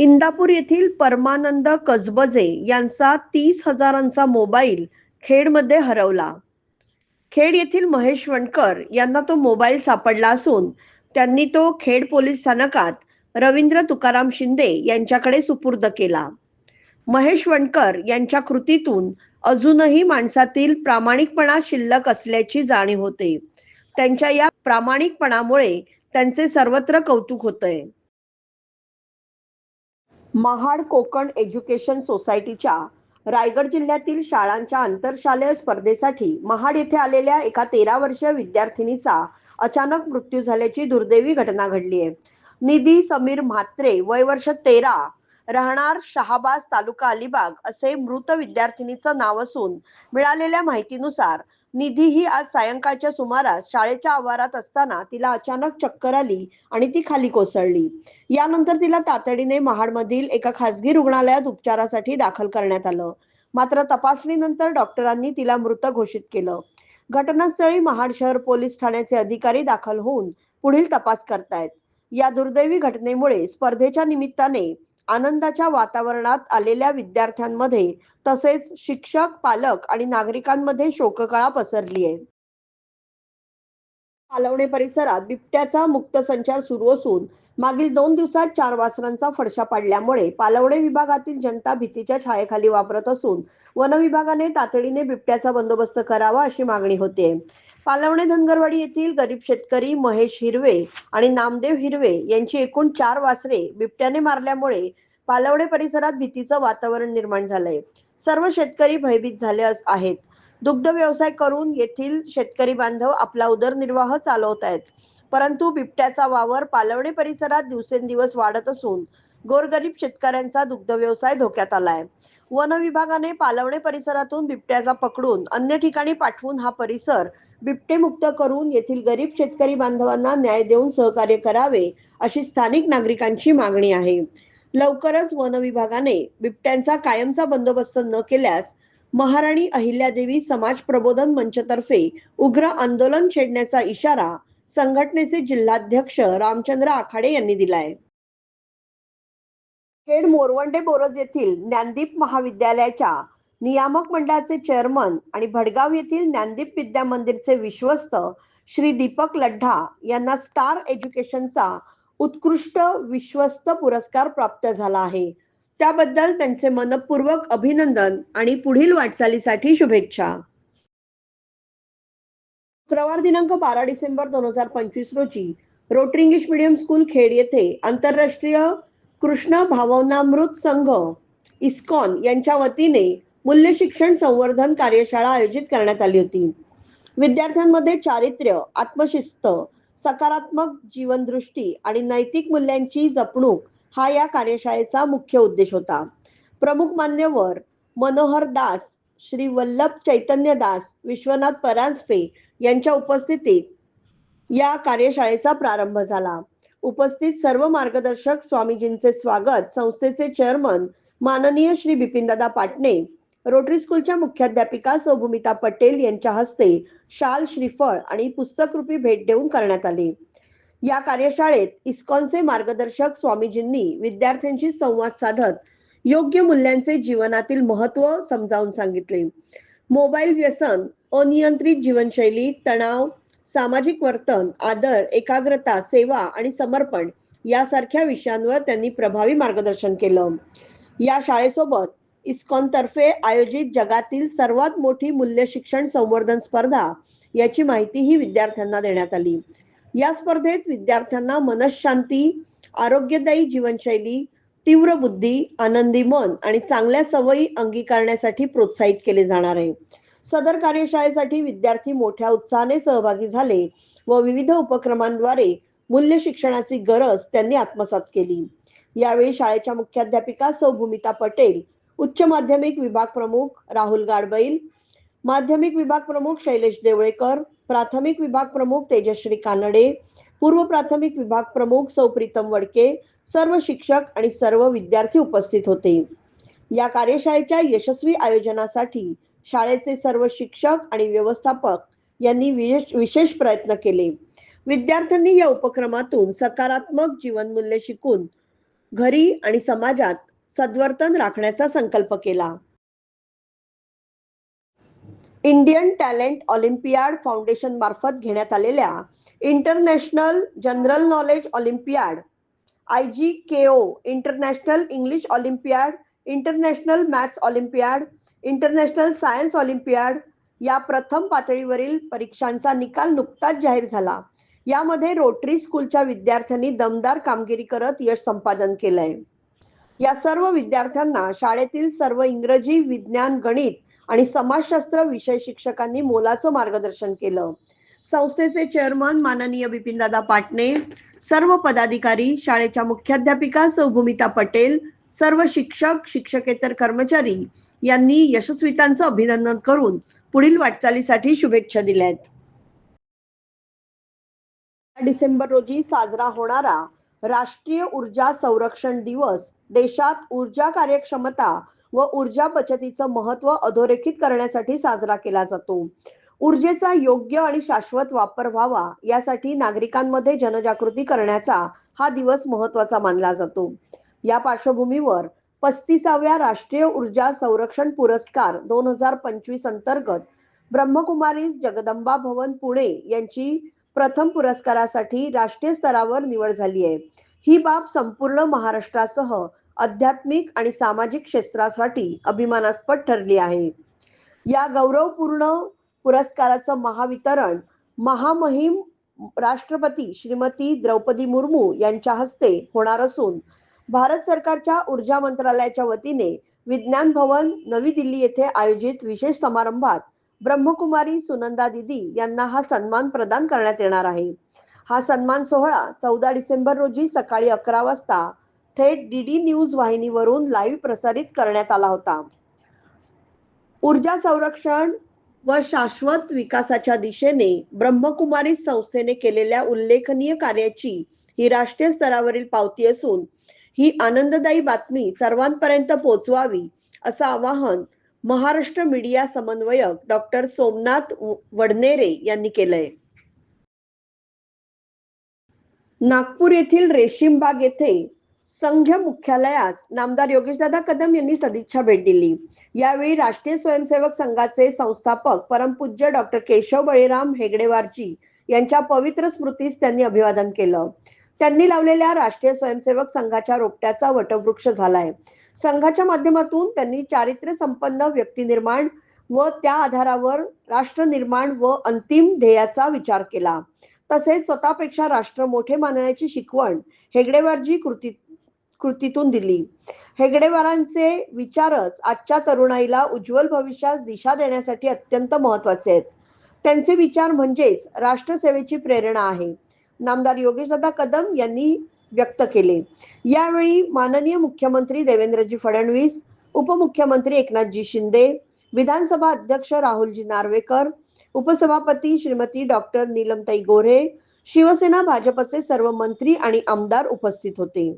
इंदापूर येथील परमानंद कसबजे यांचा 30,000चा मोबाईल खेडमध्ये हरवला. खेड येथील महेश वणकर यांना तो मोबाईल सापडला असून त्यांनी तो खेड पोलीस स्थानकात रवींद्र तुकाराम शिंदे यांच्याकडे सुपूर्द केला. महेश वणकर यांच्या कृतीतून अजूनही माणसातील प्रामाणिकपणा शिल्लक असल्याची जाणीव होते. त्यांच्या या प्रामाणिकपणामुळे त्यांचे सर्वत्र कौतुक होतंय. महाड कोकण एज्युकेशन सोसायटीच्या रायगड जिल्ह्यातील शाळांच्या आंतरशालेय स्पर्धेसाठी महाड येथे आलेल्या एका 13 वर्षीय विद्यार्थिनीचा अचानक मृत्यू झाल्याची दुर्दैवी घटना घडली आहे. निधी समीर म्हात्रे, वय वर्ष 13, राहणार शहाबाज, तालुका अलिबाग असे मृत विद्यार्थिनीचं नाव असून मिळालेल्या माहितीनुसार निधी ही आज सायंकाळच्या सुमारास शाळेच्या आवारात असताना तिला अचानक चक्कर आली आणि ती खाली कोसळली. यानंतर तिला तातडीने महाडमधील एका खासगी रुग्णालयात उपचारासाठी दाखल करण्यात आलं. मात्र तपासणीनंतर डॉक्टरांनी तिला मृत घोषित केलं. घटनास्थळी महाड शहर पोलीस ठाण्याचे अधिकारी दाखल होऊन पुढील तपास करतायत. या दुर्दैवी घटनेमुळे स्पर्धेच्या निमित्ताने आनंदाच्या वातावरणात आलेल्या विद्यार्थ्यांमध्ये तसेच शिक्षक, पालक आणि नागरिकांमध्ये शोककळा पसरली आहे. पालवणे परिसरात बिबट्याचा मुक्त संचार सुरू असून मागील 2 दिवसात 4 वासरांचा फडशा पडल्यामुळे पालवणे विभागातील जनता भीतीच्या छायेखाली वापरत असून वन विभागाने तातडीने बिबट्याचा बंदोबस्त करावा अशी मागणी होते. पालवणे धनगरवाडी येथील गरीब शेतकरी महेश हिरवे आणि नामदेव हिरवे यांची एकूण 4 वासरे बिबट्याने मारल्यामुळे पालवणे परिसरात भीतीचं वातावरण निर्माण झालंय. सर्व शेतकरी भयभीत झाले आहेत. दुग्ध व्यवसाय करून येथील शेतकरी बांधव आपला उदरनिर्वाह चालवत आहेत. परंतु बिबट्याचा वावर पालवणे परिसरात दिवसेंदिवस वाढत असून गोरगरीब शेतकऱ्यांचा दुग्ध व्यवसाय धोक्यात आलाय. वन विभागाने पालवणे परिसरातून बिबट्याचा पकडून अन्य ठिकाणी पाठवून हा परिसर बिबटेमुक्त करून येथील गरीब शेतकरी बांधवांना न्याय देऊन सहकार्य करावे अशी स्थानिक नागरिकांची मागणी आहे. लवकरच वन विभागाने बिबट्यांचा कायमचा बंदोबस्त न केल्यास महाराणी अहिल्यादेवी समाज प्रबोधन मंचतर्फे उग्र आंदोलन छेडण्याचा इशारा संघटनेचे जिल्हाध्यक्ष रामचंद्र आखाडे यांनी दिलाय. खेड मोरवंडे बोरज येथील ज्ञानदीप महाविद्यालयाच्या नियामक मंडळाचे चेअरमन आणि भडगाव येथील ज्ञानदीप विद्या मंदिरचे विश्वस्त श्री दीपक लड्ढा यांना स्टार एज्युकेशनचा उत्कृष्ट विश्वस्त पुरस्कार प्राप्त झाला आहे. त्याबद्दल त्यांचे मनपूर्वक अभिनंदन आणि पुढील वाटचालीसाठी शुभेच्छा. शुक्रवार दिनांक 12 डिसेंबर 2025 रोजी rotary English medium school Khed येथे आंतरराष्ट्रीय कृष्ण भावनामृत संघ इस्कॉन यांच्या वतीने मूल्य शिक्षण संवर्धन कार्यशाळा आयोजित करण्यात आली होती. विद्यार्थ्यांमध्ये चारित्र्य, आत्मशिस्त, सकारात्मक जीवनदृष्टी आणि नैतिक मूल्यांची जपणूक हा या कार्यशाळेचा मुख्य उद्देश होता. प्रमुख मान्यवर मनोहर दास, श्री वल्लभ चैतन्य दास, विश्वनाथ परांजपे यांच्या उपस्थितीत या कार्यशाळेचा प्रारंभ झाला. उपस्थित सर्व मार्गदर्शक स्वामीजींचे स्वागत संस्थेचे चेअरमन माननीय श्री बिपिनदादा पाटणे, रोटरी स्कूलच्या मुख्याध्यापिका सौभूमिता पटेल यांच्या हस्ते शाल, श्रीफळ आणि पुस्तकरूपी भेट देऊन करण्यात आले. या कार्यशाळेत इस्कॉनचे मार्गदर्शक स्वामीजींनी विद्यार्थ्यांशी संवाद साधत योग्य मूल्यांचे जीवनातील महत्त्व समजावून सांगितले. मोबाईल व्यसन, अनियंत्रित जीवनशैली, तणाव, सामाजिक वर्तन, आदर, एकाग्रता, सेवा आणि समर्पण यासारख्या विषयांवर त्यांनी प्रभावी मार्गदर्शन केलं. या शाळेसोबत इस्कॉन तर्फे आयोजित जगातील सर्वात मोठी मूल्य शिक्षण संवर्धन स्पर्धा याची माहितीही विद्यार्थ्यांना देण्यात आली. या स्पर्धेत विद्यार्थ्यांना मनःशांती, आरोग्यदायी जीवनशैली, तीव्र बुद्धी, आनंदी मन आणि चांगल्या सवयी अंगीकारण्यासाठी प्रोत्साहित केले जाणार आहे. सदर कार्यशाळेसाठी विद्यार्थी मोठ्या उत्साहाने सहभागी झाले व विविध उपक्रमांद्वारे मूल्य शिक्षणाची गरज त्यांनी आत्मसात केली. यावेळी शाळेच्या मुख्याध्यापिका सौभूमिता पटेल, उच्च माध्यमिक विभाग प्रमुख राहुल गाडबैल, माध्यमिक विभाग प्रमुख शैलेश देवळेकर, प्राथमिक विभाग प्रमुख तेजश्री कानडे, पूर्व प्राथमिक विभाग प्रमुख सौ प्रीतम वडके, सर्व शिक्षक आणि सर्व विद्यार्थी उपस्थित होते. या कार्यशाळेच्या यशस्वी आयोजनासाठी शाळेचे सर्व शिक्षक आणि व्यवस्थापक यांनी विशेष प्रयत्न केले. विद्यार्थ्यांनी या उपक्रमातून सकारात्मक जीवनमूल्य शिकून घरी आणि समाजात सद्वर्तन राखण्याचा संकल्प केला. इंडियन टॅलेंट ऑलिम्पियाड फाउंडेशन मार्फत घेण्यात आलेल्या international general knowledge Olympiad, IGKO, international English Olympiad, international maths Olympiad, international science Olympiad या प्रथम पातळीवरील परीक्षांचा निकाल नुकताच जाहीर झाला. यामध्ये रोटरी स्कूलच्या विद्यार्थ्यांनी दमदार कामगिरी करत यश संपादन केलंय. या सर्व विद्यार्थ्यांना शाळेतील सर्व इंग्रजी, विज्ञान, गणित आणि समाजशास्त्र विषय शिक्षकांनी मोलाचं मार्गदर्शन केलं. संस्थेचे चेअरमन माननीय बिपिनदादा पाटणे, सर्व पदाधिकारी, शाळेच्या मुख्याध्यापिका सौभूमिता पटेल, सर्व शिक्षक, शिक्षकेतर कर्मचारी यांनी यशस्वीतांचं अभिनंदन करून पुढील वाटचालीसाठी शुभेच्छा दिल्यात. डिसेंबर रोजी साजरा होणारा राष्ट्रीय ऊर्जा संरक्षण दिवस देशात ऊर्जा कार्यक्षमता व ऊर्जा बचतीचं महत्त्व अधोरेखित करण्यासाठी साजरा केला जातो. ऊर्जेचा योग्य आणि शाश्वत वापर व्हावा यासाठी नागरिकांमध्ये जनजागृती करण्याचा हा दिवस महत्त्वाचा मानला जातो. या पार्श्वभूमीवर 35व्या राष्ट्रीय ऊर्जा संरक्षण पुरस्कार 2025 अंतर्गत ब्रह्मकुमारीज जगदंबा भवन पुणे यांची प्रथम पुरस्कारासाठी राष्ट्रीय स्तरावर निवड झाली आहे. ही बाब संपूर्ण महाराष्ट्रासह आध्यात्मिक आणि सामाजिक क्षेत्रासाठी अभिमानास्पद ठरली आहे. या गौरवपूर्ण पुरस्काराचं महावितरण महामहिम राष्ट्रपती श्रीमती द्रौपदी मुर्मू यांच्या हस्ते होणार असून भारत सरकारच्या ऊर्जा मंत्रालयाच्या वतीने विज्ञान भवन नवी दिल्ली येथे आयोजित विशेष समारंभात ब्रह्मकुमारी सुनंदा दिदी यांना हा सन्मान प्रदान करण्यात येणार आहे. हा सन्मान सोहळा 14 डिसेंबर रोजी सकाळी 11 वाजता थेट DD न्यूज वाहिनीवरून लाईव्ह प्रसारित करण्यात आला होता. ऊर्जा संरक्षण व शाश्वत विकासाच्या दिशेने ब्रह्मकुमारी संस्थेने केलेल्या उल्लेखनीय कार्याची ही राष्ट्रीय स्तरावरील पावती असून ही आनंददायी बातमी सर्वांपर्यंत पोहोचवावी असं आवाहन महाराष्ट्र मीडिया समन्वयक डॉक्टर सोमनाथ वडनेरे यांनी केलंय. नागपूर येथील रेशीमबाग येथे संघ मुख्यालयास नामदार योगेशदादा कदम यांनी सदिच्छा भेट दिली. यावेळी राष्ट्रीय स्वयंसेवक संघाचे संस्थापक परमपूज्य डॉक्टर केशव बळीराम हेगडेवारजी यांच्या पवित्र स्मृतीस त्यांनी अभिवादन केलं. त्यांनी लावलेल्या राष्ट्रीय स्वयंसेवक संघाच्या रोपट्याचा वटवृक्ष झालाय. संघाच्या माध्यमातून त्यांनी चारित्र्य संपन्न व्यक्ती निर्माण व त्या आधारावर राष्ट्र निर्माण व अंतिम ध्येयाचा विचार केला. तसेच स्वतःपेक्षा राष्ट्र मोठे मानण्याची शिकवण हेगडेवारजी कृतीतून दिली. हेगडेवारांचे विचारच आजच्या तरुणाईला उज्ज्वल भविष्यास दिशा देण्यासाठी अत्यंत महत्त्वाचे आहेत. त्यांचे विचार म्हणजेच राष्ट्रसेवेची प्रेरणा आहे, नामदार योगेशदादा कदम यांनी व्यक्त केले. यावेळी माननीय मुख्यमंत्री देवेंद्रजी फडणवीस, उपमुख्यमंत्री एकनाथजी शिंदे, विधानसभा अध्यक्ष राहुलजी नार्वेकर, उपसभापती श्रीमती डॉक्टर नीलमताई गोऱ्हे, शिवसेना भाजपचे सर्व मंत्री आणि आमदार उपस्थित होते.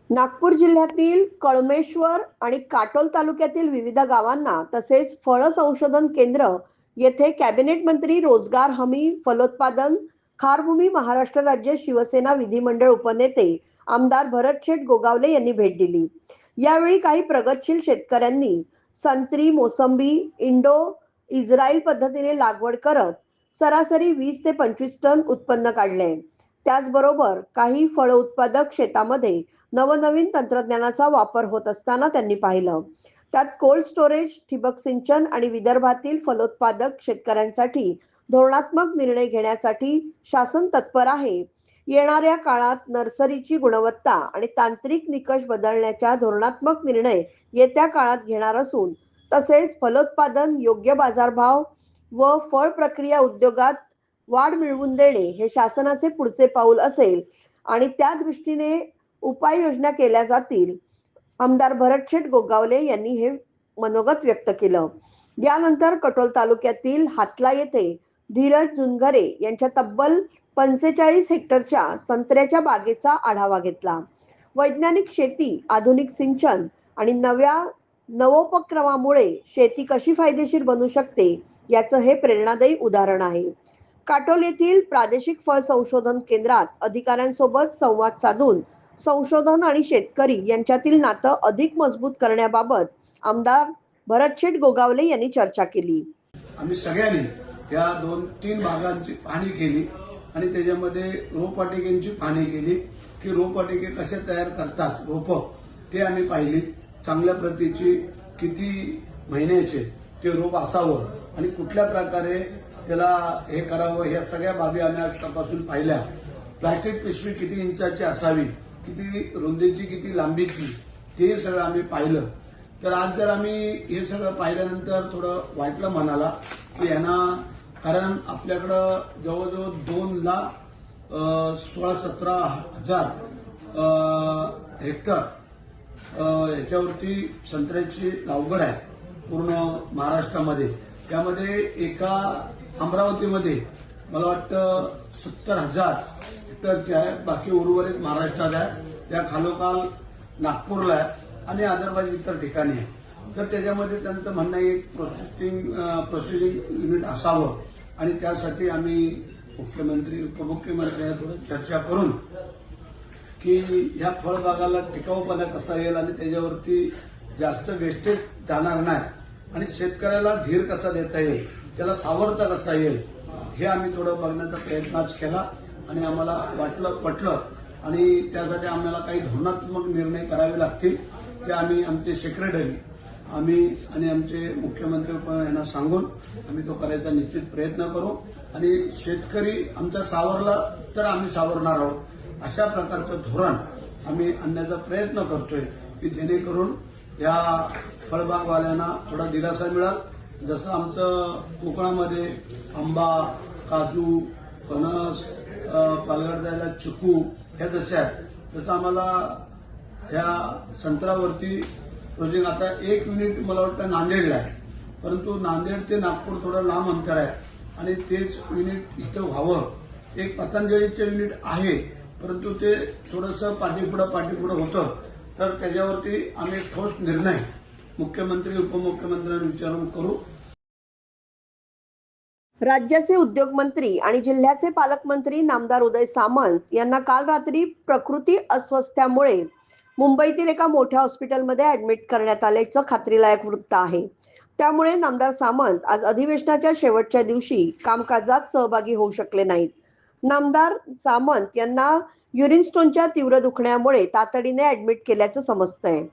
नागपूर जिल्ह्यातील कळमेश्वर आणि काटोल तालुक्यातील विविध गावांना तसेच फळ संशोधन केंद्र येथे कॅबिनेट मंत्री रोजगार हमी फलोत्पादन खारभूमी महाराष्ट्र राज्य शिवसेना विधिमंडळ उपनेते आमदार भरतशेठ गोगावले यांनी भेट दिली. यावेळी काही प्रगतशील शेतकऱ्यांनी संत्री, मोसंबी इंडो इस्रायल पद्धतीने लागवड करत सरासरी 20 ते 25 टन उत्पन्न काढले. त्याचबरोबर काही फळ उत्पादक शेतामध्ये नवनवीन तंत्रज्ञानाचा वापर होत असताना त्यांनी पाहिलं. त्यात कोल्ड स्टोरेज, ठिबक सिंचन आणि विदर्भातील फलोत्पादक शेतकऱ्यांसाठी धोरणात्मक निर्णय घेण्यासाठी शासन तत्पर आहे. येणाऱ्या काळात नर्सरीची गुणवत्ता आणि तांत्रिक निकष बदलण्याच्या धोरणात्मक निर्णय येत्या काळात घेणार असून तसेच फलोत्पादन, योग्य बाजारभाव व फळ प्रक्रिया उद्योगात वाढ मिळवून देणे हे शासनाचे पुढचे पाऊल असेल आणि त्या दृष्टीने उपाययोजना केल्या जातील. आमदार भरतशेठ गोगावले यांनी हे मनोगत व्यक्त केलं. यानंतर कटोल तालुक्यातील हातला येथे धीरज जुनघरे यांच्या तब्बल 45 हेक्टरच्या संत्र्याच्या बागेचा आढावा घेतला. वैज्ञानिक शेती, आधुनिक सिंचन आणि नवोपक्रमामुळे शेती कशी फायदेशीर बनू शकते याचं हे प्रेरणादायी उदाहरण आहे. काटोल येथील प्रादेशिक फळ संशोधन केंद्रात अधिकाऱ्यांसोबत संवाद साधून संशोधन आणि शेतकरी यांच्यातील नातं अधिक मजबूत करण्याबाबत आमदार भरतशेठ गोगावले यांनी चर्चा केली. आम्ही सगळ्यांनी या 2-3 भागांची पाहणी केली आणि त्याच्यामध्ये रोपवाटिकेची पाहणी केली की रोपवाटिके कसे तयार करतात रोपं ते आम्ही पाहिली. चांगल्या प्रतीची किती महिन्याचे ते रोप असावं आणि कुठल्या प्रकारे त्याला हे करावं या सगळ्या बाबी आम्ही आज तपासून पाहिल्या. प्लास्टिक पिशवी किती इंचाची असावी, किती रुंदीची किती लांबीची ते सगळं आम्ही पाहिलं. तर आज जर आम्ही हे सगळं पाहिल्यानंतर थोडं वाटलं मनाला की यांना, कारण आपल्याकडं जवळजवळ 2,16-17 हजार हेक्टर ह्याच्यावरती संत्र्याची लागवड आहे पूर्ण महाराष्ट्रामध्ये. त्यामध्ये एका अमरावतीमध्ये मला वाटतं 70,000 हेक्टरची आहे, बाकी उर्वरित महाराष्ट्रात आहे, त्या खालोखाल नागपूरला आहे आणि अदरवाईज इतर ठिकाणी आहे. तर त्याच्यामध्ये त्यांचं म्हणणं आहे प्रोसेसिंग युनिट असावं आणि त्यासाठी आम्ही मुख्यमंत्री उपमुख्यमंत्री थोडं चर्चा करून की ह्या फळबागाला टिकाऊपणा कसा येईल आणि त्याच्यावरती जास्त वेस्टेज जाणार नाही आणि शेतकऱ्याला धीर कसा देता येईल, त्याला सावरता कसा येईल हे आम्ही थोडं बघण्याचा प्रयत्नच केला आणि आम्हाला वाटलं पटलं आणि त्यासाठी आम्हाला काही धोरणात्मक निर्णय करावे लागतील. ते आम्ही आमचे सेक्रेटरी आम्ही आणि आमचे मुख्यमंत्री यांना सांगून आम्ही तो करायचा निश्चित प्रयत्न करू आणि शेतकरी आमचा सावरला तर आम्ही सावरणार आहोत अशा प्रकारचं धोरण आम्ही आणण्याचा प्रयत्न करतोय की जेणेकरून या फळबागवाल्यांना थोडा दिलासा मिळेल. जसं आमचं कोकणामध्ये आंबा, काजू, फणस, पालघर जायला चिकू ह्या जशा आहेत, तसं आम्हाला ह्या संत्र्यावरती प्रोजेक्ट आता 1 युनिट मला वाटतं नांदेडला आहे, परंतु नांदेड ते नागपूर थोडं लांब अंतर आहे आणि तेच युनिट इथं व्हावं. एक पतंजलीचं युनिट आहे, परंतु ते थोडंसं पाठीपुढं होतं. तर त्याच्यावरती आम्ही ठोस निर्णय मुख्यमंत्री उपमुख्यमंत्र्यांना विचारून करू. राज्याचे उद्योग मंत्री आणि जिल्ह्याचे पालकमंत्री नामदार उदय सामंत यांना काल रात्री प्रकृती अस्वास्थ्यामुळे मुंबईतील एका मोठ्या हॉस्पिटलमध्ये ऍडमिट करण्यात आल्याचं खात्रीलायक वृत्त आहे. त्यामुळे नामदार सामंत आज अधिवेशनाच्या शेवटच्या दिवशी कामकाजात सहभागी होऊ शकले नाहीत. नामदार सामंत यांना युरिन स्टोनच्या तीव्र दुखण्यामुळे तातडीने ऍडमिट केल्याचं समजतंय.